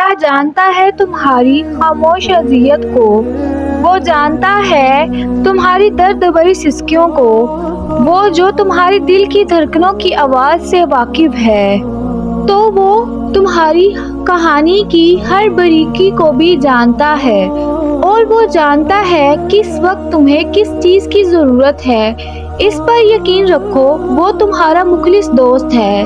اللہ جانتا ہے تمہاری خاموش اذیت کو، وہ جانتا ہے تمہاری درد بھری سسکیوں کو، وہ جو تمہاری دل کی دھڑکنوں کی آواز سے واقف ہے، تو وہ تمہاری کہانی کی ہر باریکی کو بھی جانتا ہے، اور وہ جانتا ہے کس وقت تمہیں کس چیز کی ضرورت ہے۔ اس پر یقین رکھو، وہ تمہارا مخلص دوست ہے۔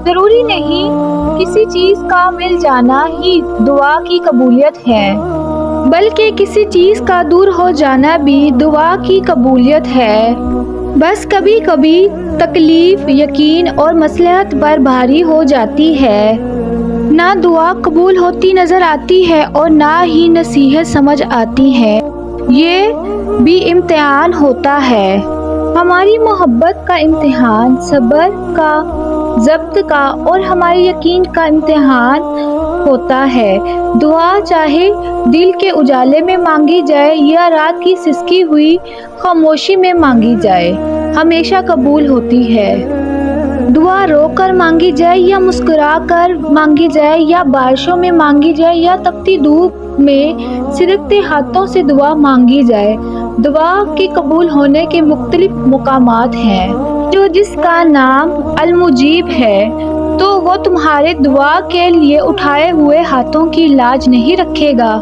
ضروری نہیں کسی چیز کا مل جانا ہی دعا کی قبولیت ہے، بلکہ کسی چیز کا دور ہو جانا بھی دعا کی قبولیت ہے۔ بس کبھی کبھی تکلیف یقین اور مصلحت پر بھاری ہو جاتی ہے، نہ دعا قبول ہوتی نظر آتی ہے اور نہ ہی نصیحت سمجھ آتی ہے۔ یہ بھی امتحان ہوتا ہے، ہماری محبت کا امتحان، صبر کا، ضبط کا اور ہمارے یقین کا امتحان ہوتا ہے۔ دعا چاہے دل کے اجالے میں مانگی جائے یا رات کی سسکی ہوئی خاموشی میں مانگی جائے، ہمیشہ قبول ہوتی ہے۔ دعا رو کر مانگی جائے یا مسکرا کر مانگی جائے، یا بارشوں میں مانگی جائے یا تپتی دھوپ میں سرکتے ہاتھوں سے دعا مانگی جائے، دعا کے قبول ہونے کے مختلف مقامات ہیں۔ جو جس کا نام المجیب ہے، تو وہ تمہارے دعا کے لیے اٹھائے ہوئے ہاتھوں کی لاج نہیں رکھے گا۔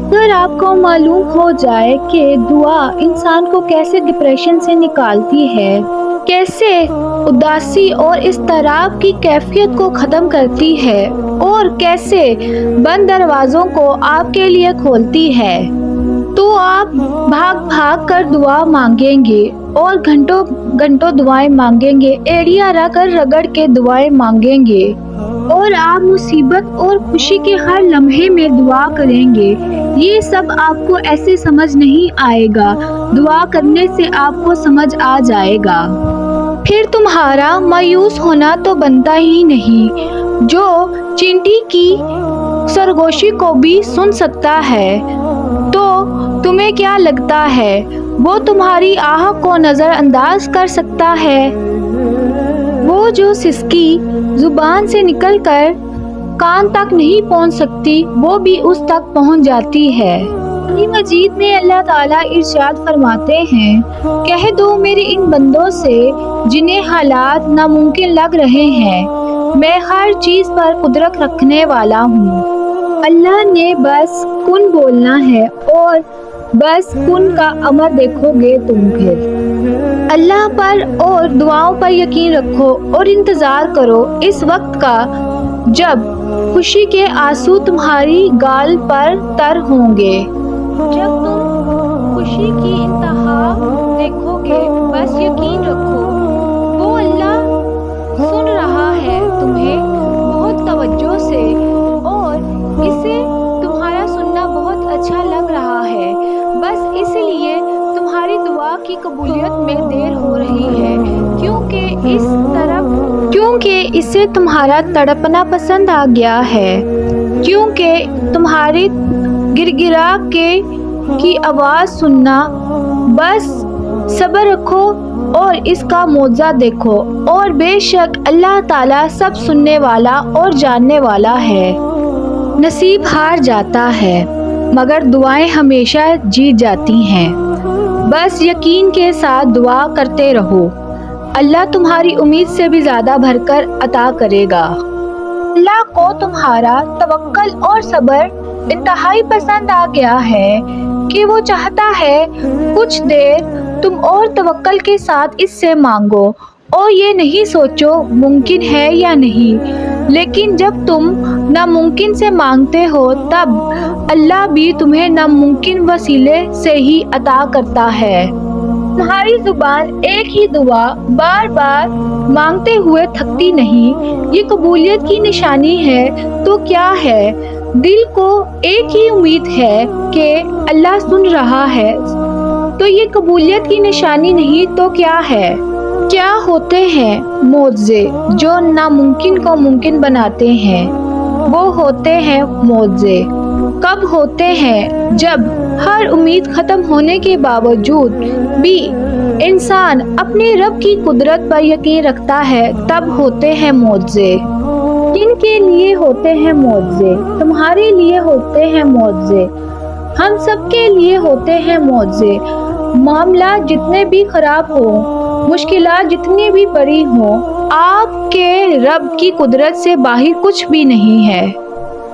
اگر آپ کو معلوم ہو جائے کہ دعا انسان کو کیسے ڈپریشن سے نکالتی ہے، کیسے اداسی اور اضطراب کی کیفیت کو ختم کرتی ہے، اور کیسے بند دروازوں کو آپ کے لیے کھولتی ہے، تو آپ بھاگ بھاگ کر دعا مانگیں گے اور گھنٹوں گھنٹوں دعائیں مانگیں گے، ایڑیاں رگڑ کے دعائیں مانگیں گے، اور آپ مصیبت اور خوشی کے ہر لمحے میں دعا کریں گے۔ یہ سب آپ کو ایسے سمجھ نہیں آئے گا، دعا کرنے سے آپ کو سمجھ آ جائے گا۔ پھر تمہارا مایوس ہونا تو بنتا ہی نہیں۔ جو چینٹی کی سرگوشی کو بھی سن سکتا ہے، تو تمہیں کیا لگتا ہے وہ تمہاری آہ کو نظر انداز کر سکتا ہے؟ وہ جو سسکی زبان سے نکل کر کان تک نہیں پہنچ سکتی، وہ بھی اس تک پہنچ جاتی ہے۔ قرآن مجید میں اللہ تعالیٰ ارشاد فرماتے ہیں، کہہ دو میرے ان بندوں سے جنہیں حالات ناممکن لگ رہے ہیں، میں ہر چیز پر قدرت رکھنے والا ہوں۔ اللہ نے بس کن بولنا ہے، اور بس کن کا امر دیکھو گے تم پھر۔ اللہ پر اور دعاؤں پر یقین رکھو اور انتظار کرو اس وقت کا جب خوشی کے آنسو تمہاری گال پر تر ہوں گے۔ جب تم خوشی کی انتہا دیکھو گے، بس یقین رکھو وہ اللہ سن رہا ہے تمہیں بہت توجہ سے، اور اسے تمہارا سننا بہت اچھا لگ رہا ہے۔ بس اس لیے تمہاری دعا کی قبولیت میں دیر ہو رہی ہے، کیونکہ اسے تمہارا تڑپنا پسند آ گیا ہے، کیونکہ تمہاری گڑگڑا کی آواز سننا۔ بس صبر رکھو اور اس کا معجزہ دیکھو، اور بے شک اللہ تعالیٰ سب سننے والا اور جاننے والا ہے۔ نصیب ہار جاتا ہے، مگر دعائیں ہمیشہ جیت جاتی ہیں۔ بس یقین کے ساتھ دعا کرتے رہو، اللہ تمہاری امید سے بھی زیادہ بڑھ کر عطا کرے گا۔ اللہ کو تمہارا توکل اور صبر انتہائی پسند آ گیا ہے کہ وہ چاہتا ہے کچھ دیر تم اور توکل کے ساتھ اس سے مانگو، اور یہ نہیں سوچو ممکن ہے یا نہیں، لیکن جب تم ناممکن سے مانگتے ہو تب اللہ بھی تمہیں ناممکن وسیلے سے ہی عطا کرتا ہے۔ تمہاری زبان ایک ہی دعا بار بار مانگتے ہوئے تھکتی نہیں، یہ قبولیت کی نشانی ہے تو کیا ہے؟ دل کو ایک ہی امید ہے کہ اللہ سن رہا ہے، تو یہ قبولیت کی نشانی نہیں تو کیا ہے؟ کیا ہوتے ہیں معجزے جو ناممکن کو ممکن بناتے ہیں؟ وہ ہوتے ہیں معجزے کب ہوتے ہیں؟ جب ہر امید ختم ہونے کے باوجود بھی انسان اپنے رب کی قدرت پر یقین رکھتا ہے، تب ہوتے ہیں معجزے۔ کن کے لیے ہوتے ہیں معجزے؟ تمہارے لیے ہوتے ہیں معجزے، ہم سب کے لیے ہوتے ہیں معجزے۔ معاملات جتنے بھی خراب ہوں، مشکلات جتنی بھی بڑی ہوں، آپ کے رب کی قدرت سے باہر کچھ بھی نہیں ہے۔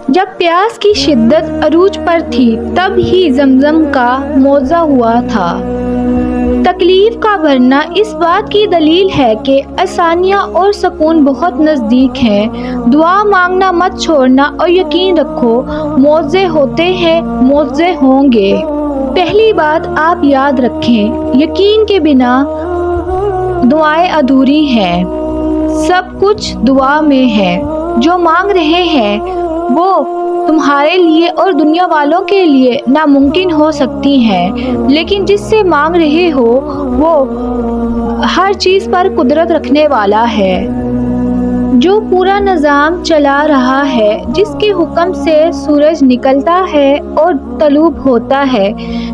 جب پیاس کی شدت عروج پر تھی تب ہی زمزم کا معجزہ ہوا تھا۔ تکلیف کا بڑھنا اس بات کی دلیل ہے کہ آسانیاں اور سکون بہت نزدیک ہیں۔ دعا مانگنا مت چھوڑنا اور یقین رکھو معجزے ہوتے ہیں، معجزے ہوں گے۔ پہلی بات آپ یاد رکھیں، یقین کے بنا دعائیں ادھوری ہیں۔ سب کچھ دعا میں ہے۔ جو مانگ رہے ہیں وہ تمہارے لیے اور دنیا والوں کے لیے ناممکن ہو سکتی ہیں، لیکن جس سے مانگ رہے ہو وہ ہر چیز پر قدرت رکھنے والا ہے، جو پورا نظام چلا رہا ہے، جس کے حکم سے سورج نکلتا ہے اور طلوع ہوتا ہے،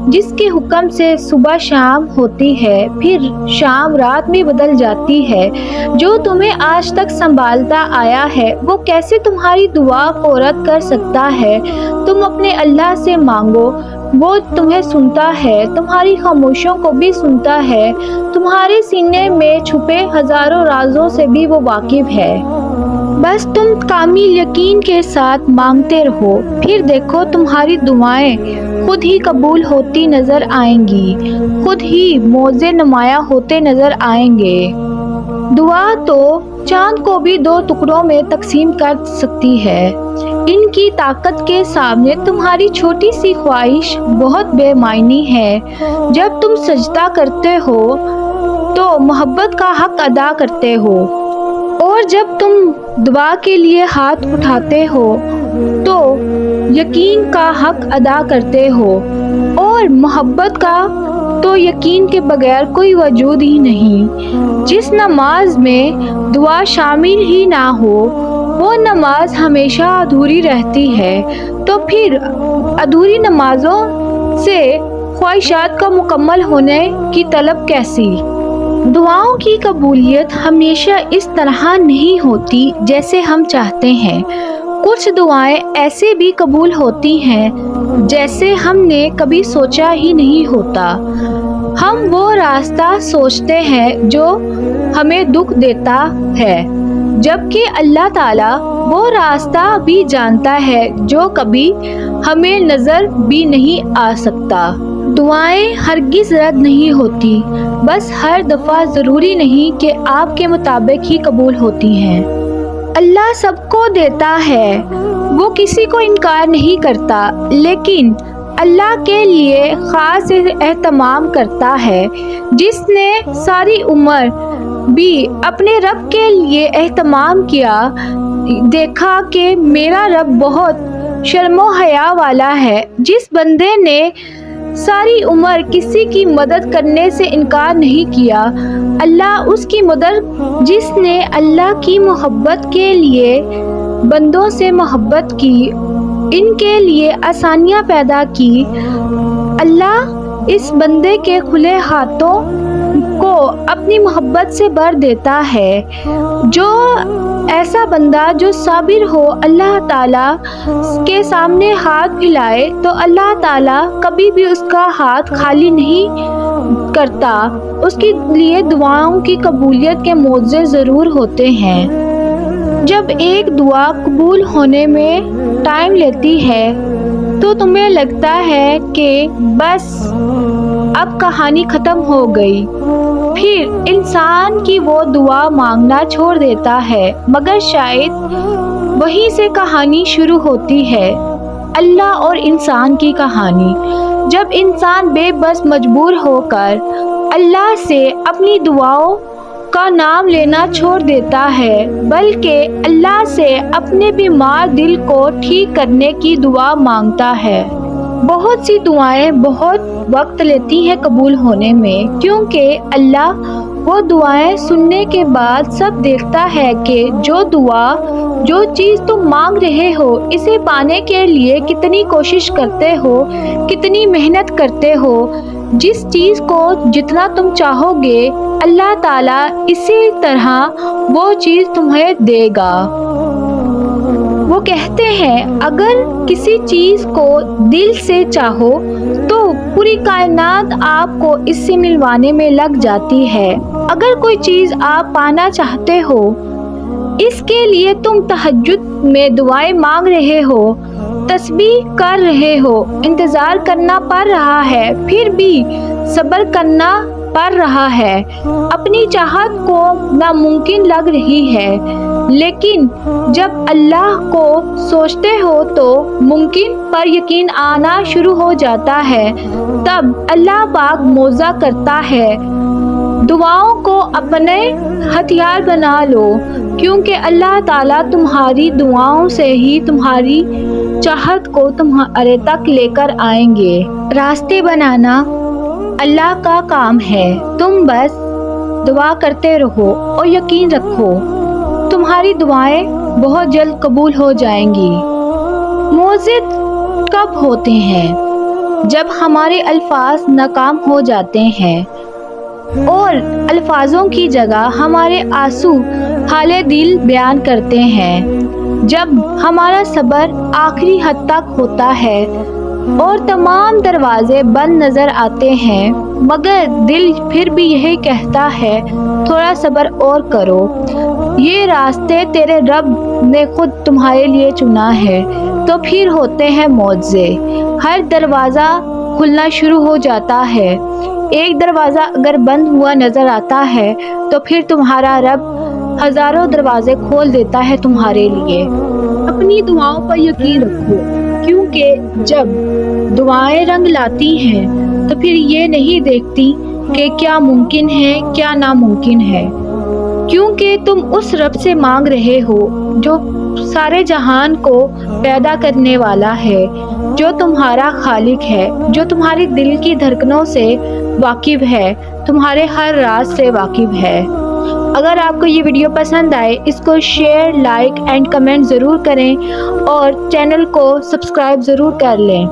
جس کے حکم سے صبح شام ہوتی ہے، پھر شام رات میں بدل جاتی ہے، جو تمہیں آج تک سنبھالتا آیا ہے، وہ کیسے تمہاری دعا کو رد کر سکتا ہے؟ تم اپنے اللہ سے مانگو، وہ تمہیں سنتا ہے، تمہاری خاموشیوں کو بھی سنتا ہے، تمہارے سینے میں چھپے ہزاروں رازوں سے بھی وہ واقف ہے۔ بس تم کامل یقین کے ساتھ مانگتے رہو، پھر دیکھو تمہاری دعائیں خود ہی قبول ہوتی نظر آئیں گی، خود ہی معجزے نمایاں ہوتے نظر آئیں گے۔ دعا تو چاند کو بھی 2 ٹکڑوں میں تقسیم کر سکتی ہے۔ ان کی طاقت کے سامنے تمہاری چھوٹی سی خواہش بہت بے معنی ہے۔ جب تم سجدہ کرتے ہو تو محبت کا حق ادا کرتے ہو، اور جب تم دعا کے لیے ہاتھ اٹھاتے ہو تو یقین کا حق ادا کرتے ہو، اور محبت کا تو یقین کے بغیر کوئی وجود ہی نہیں۔ جس نماز میں دعا شامل ہی نہ ہو وہ نماز ہمیشہ ادھوری رہتی ہے، تو پھر ادھوری نمازوں سے خواہشات کا مکمل ہونے کی طلب کیسی؟ دعاؤں کی قبولیت ہمیشہ اس طرح نہیں ہوتی جیسے ہم چاہتے ہیں۔ کچھ دعائیں ایسے بھی قبول ہوتی ہیں جیسے ہم نے کبھی سوچا ہی نہیں ہوتا۔ ہم وہ راستہ سوچتے ہیں جو ہمیں دکھ دیتا ہے، جبکہ اللہ تعالیٰ وہ راستہ بھی جانتا ہے جو کبھی ہمیں نظر بھی نہیں آ سکتا۔ دعائیں ہرگز رد نہیں ہوتی، بس ہر دفعہ ضروری نہیں کہ آپ کے مطابق ہی قبول ہوتی ہیں۔ اللہ سب کو دیتا ہے، وہ کسی کو انکار نہیں کرتا، لیکن اللہ کے لیے خاص اہتمام کرتا ہے۔ جس نے ساری عمر بھی اپنے رب کے لیے اہتمام کیا، دیکھا کہ میرا رب بہت شرم و حیا والا ہے۔ جس بندے نے ساری عمر کسی کی مدد کرنے سے انکار نہیں کیا، اللہ اس کی مدد۔ جس نے اللہ کی محبت کے لیے بندوں سے محبت کی، ان کے لیے آسانیاں پیدا کی، اللہ اس بندے کے کھلے ہاتھوں کو اپنی محبت سے بھر دیتا ہے۔ جو ایسا بندہ جو صابر ہو، اللہ تعالیٰ کے سامنے ہاتھ پھیلائے تو اللہ تعالیٰ کبھی بھی اس کا ہاتھ خالی نہیں کرتا۔ اس کے لیے دعاؤں کی قبولیت کے معجزے ضرور ہوتے ہیں۔ جب ایک دعا قبول ہونے میں ٹائم لیتی ہے تو تمہیں لگتا ہے کہ بس اب کہانی ختم ہو گئی، پھر انسان کی وہ دعا مانگنا چھوڑ دیتا ہے، مگر شاید وہیں سے کہانی شروع ہوتی ہے، اللہ اور انسان کی کہانی۔ جب انسان بے بس مجبور ہو کر اللہ سے اپنی دعاؤں کا نام لینا چھوڑ دیتا ہے، بلکہ اللہ سے اپنے بیمار دل کو ٹھیک کرنے کی دعا مانگتا ہے۔ بہت سی دعائیں بہت وقت لیتی ہیں قبول ہونے میں، کیونکہ اللہ وہ دعائیں سننے کے بعد سب دیکھتا ہے کہ جو چیز تم مانگ رہے ہو اسے پانے کے لیے کتنی کوشش کرتے ہو، کتنی محنت کرتے ہو۔ جس چیز کو جتنا تم چاہو گے اللہ تعالیٰ اسی طرح وہ چیز تمہیں دے گا۔ وہ کہتے ہیں اگر کسی چیز کو دل سے چاہو تو پوری کائنات آپ کو اس سے ملوانے میں لگ جاتی ہے۔ اگر کوئی چیز آپ پانا چاہتے ہو، اس کے لیے تم تہجد میں دعائیں مانگ رہے ہو، تسبیح کر رہے ہو، انتظار کرنا پڑ رہا ہے، پھر بھی صبر کرنا پڑ رہا ہے، اپنی چاہت کو ناممکن لگ رہی ہے، لیکن جب اللہ کو سوچتے ہو تو ممکن پر یقین آنا شروع ہو جاتا ہے، تب اللہ پاک معجزہ کرتا ہے۔ دعاؤں کو اپنے ہتھیار بنا لو، کیونکہ اللہ تعالیٰ تمہاری دعاؤں سے ہی تمہاری چاہت کو تمہارے تک لے کر آئیں گے۔ راستے بنانا اللہ کا کام ہے، تم بس دعا کرتے رہو اور یقین رکھو تمہاری دعائیں بہت جلد قبول ہو جائیں گی۔ معجزے کب ہوتے ہیں؟ جب ہمارے الفاظ ناکام ہو جاتے ہیں اور الفاظوں کی جگہ ہمارے آنسو حال دل بیان کرتے ہیں، جب ہمارا صبر آخری حد تک ہوتا ہے اور تمام دروازے بند نظر آتے ہیں، مگر دل پھر بھی یہی کہتا ہے تھوڑا صبر اور کرو، یہ راستے تیرے رب نے خود تمہارے لیے چنا ہے، تو پھر ہوتے ہیں معجزے۔ ہر دروازہ کھلنا شروع ہو جاتا ہے۔ ایک دروازہ اگر بند ہوا نظر آتا ہے تو پھر تمہارا رب ہزاروں دروازے کھول دیتا ہے تمہارے لیے۔ اپنی دعاؤں پر یقین رکھو، کیونکہ جب دعائیں رنگ لاتی ہیں تو پھر یہ نہیں دیکھتی کہ کیا ممکن ہے کیا ناممکن ہے، کیونکہ تم اس رب سے مانگ رہے ہو جو سارے جہان کو پیدا کرنے والا ہے، جو تمہارا خالق ہے، جو تمہاری دل کی دھڑکنوں سے واقف ہے، تمہارے ہر راز سے واقف ہے۔ اگر آپ کو یہ ویڈیو پسند آئے، اس کو شیئر، لائک اینڈ کمنٹ ضرور کریں اور چینل کو سبسکرائب ضرور کر لیں۔